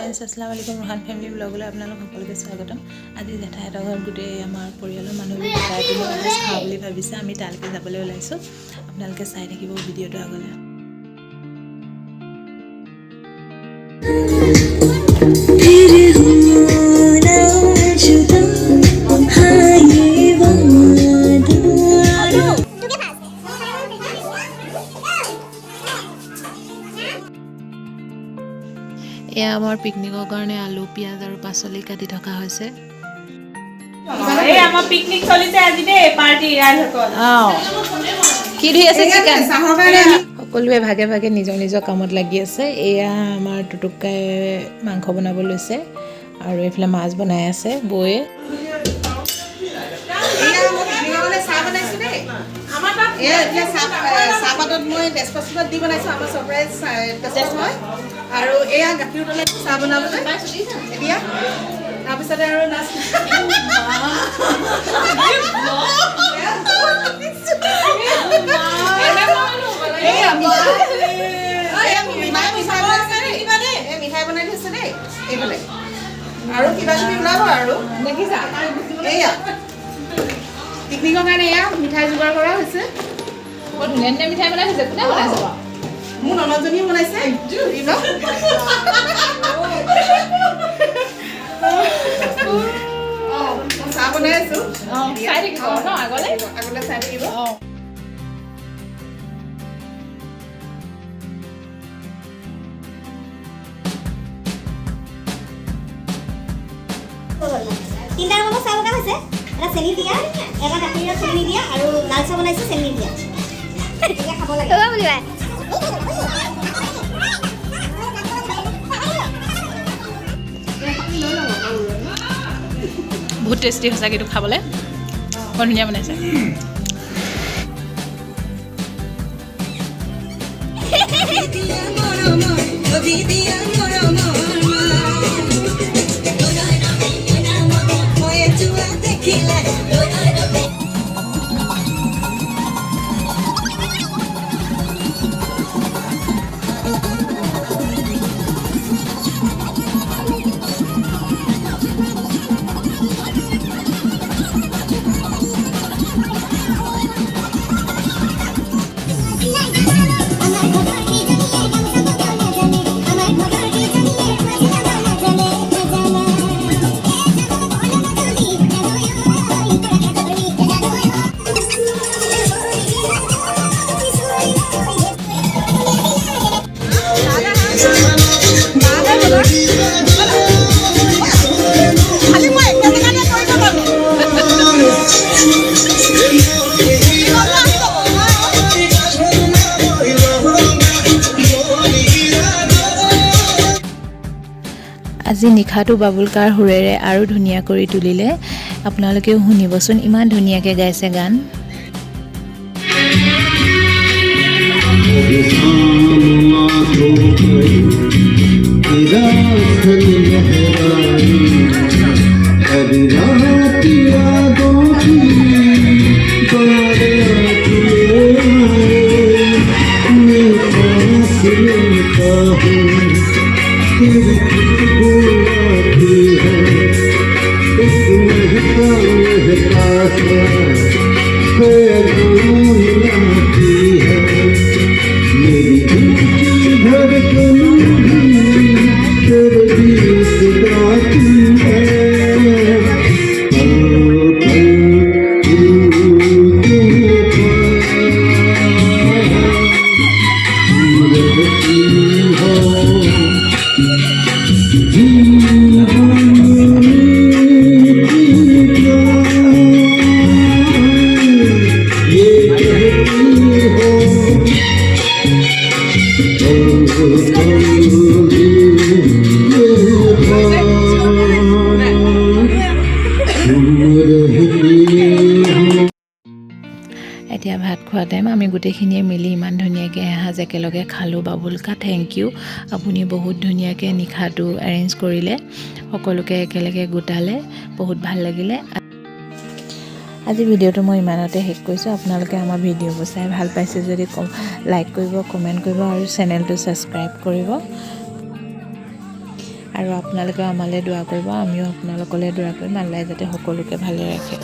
Friends अस्सलाम वालेकुम Rohan family ब्लॉगলৈ আপোনালোক সকলোকে স্বাগতম। আজি জেঠাইহঁতৰ ঘৰত গোটেই আমাৰ পৰিয়ালৰ মানুহবোৰ গোটাই পিনে এসাঁজ খাওঁ বুলি ভাবিছে। আমি তালৈকে যাবলৈ ওলাইছোঁ। আপোনালোকে চাই থাকিব ভিডিঅ'টো আগলৈ। এয়া আমাৰ পিকনিকৰ কাৰণে আলু পিয়াজ আৰু পাচলি কাটি থকা হৈছে। এই আমাৰ পিকনিক চলিছে আজি দে পাৰ্টি ৰাইজসকল। কি ধুই আছে চিকেন চাহৰ কাৰণে সকলোৱে ভাগে ভাগে নিজৰ নিজৰ কামত লাগি আছে। এয়া আমাৰ টুটুকাই মাংস বনাব লৈছে আৰু এইফালে মাছ বনাই আছে বৌয়ে। চাহপাতত মই তেজপাত দি বনাইছোঁ আমাৰ চৰকাৰে টেষ্ট হয় আৰু এয়া গাখীৰ উতলাই চাহ বনাবলৈ এতিয়া তাৰপিছতে আৰু মিঠাই বনাই থৈছে দেই এইফালে আৰু কিবা কিবি ওলাব আৰু দেখিছা এয়া পিকনিকৰ কাৰণে এয়া মিঠাই যোগাৰ কৰা হৈছে। বৰ ধুনীয়া ধুনীয়া মিঠাই বনাইছে। কোনে বনাইছে বাৰু? মোৰ ননদজনীয়ে বনাইছে। চাহ বনাই আছো চাই থাকিব ন আগলৈ চাই থাকিব। তিনটা ৰঙৰ চাহ লগা হৈছে। এটা চেনি দিয়া, এটা গাখীৰৰ চেনি দিয়া আৰু লাল চাহ বনাইছোঁ চেনি দিয়া। এতিয়া খাব লাগে বুলিবা। বহুত টেষ্টি হৈছে কিন্তু খাবলৈ বৰ ধুনীয়া বনাইছে। আজি নিশাটো বাবুল কাৰ সুৰেৰে আৰু ধুনীয়া কৰি তুলিলে। আপোনালোকেও শুনিবচোন, ইমান ধুনীয়াকৈ গাইছে গান। এতিয়া ভাত খোৱা টাইম। আমি গোটেইখিনিয়ে মিলি ইমান ধুনীয়াকৈ এসাঁজ একেলগে খালোঁ। বাবুল কা থেংক ইউ। আপুনি বহুত ধুনীয়াকৈ নিশাটো এৰেঞ্জ কৰিলে, সকলোকে একেলগে গোটালে, বহুত ভাল লাগিলে। আজি ভিডিঅ'টো মই ইমানতে শেষ কৰিছোঁ। আপোনালোকে আমাৰ ভিডিঅ'বোৰ চাই ভাল পাইছে যদি লাইক কৰিব, কমেণ্ট কৰিব আৰু চেনেলটো ছাবস্ক্ৰাইব কৰিব। আৰু আপোনালোকেও আমালৈ দোৱা কৰিব, আমিও আপোনালোকলৈ দোৱা কৰিম। আল্লাই যাতে সকলোকে ভালে ৰাখে।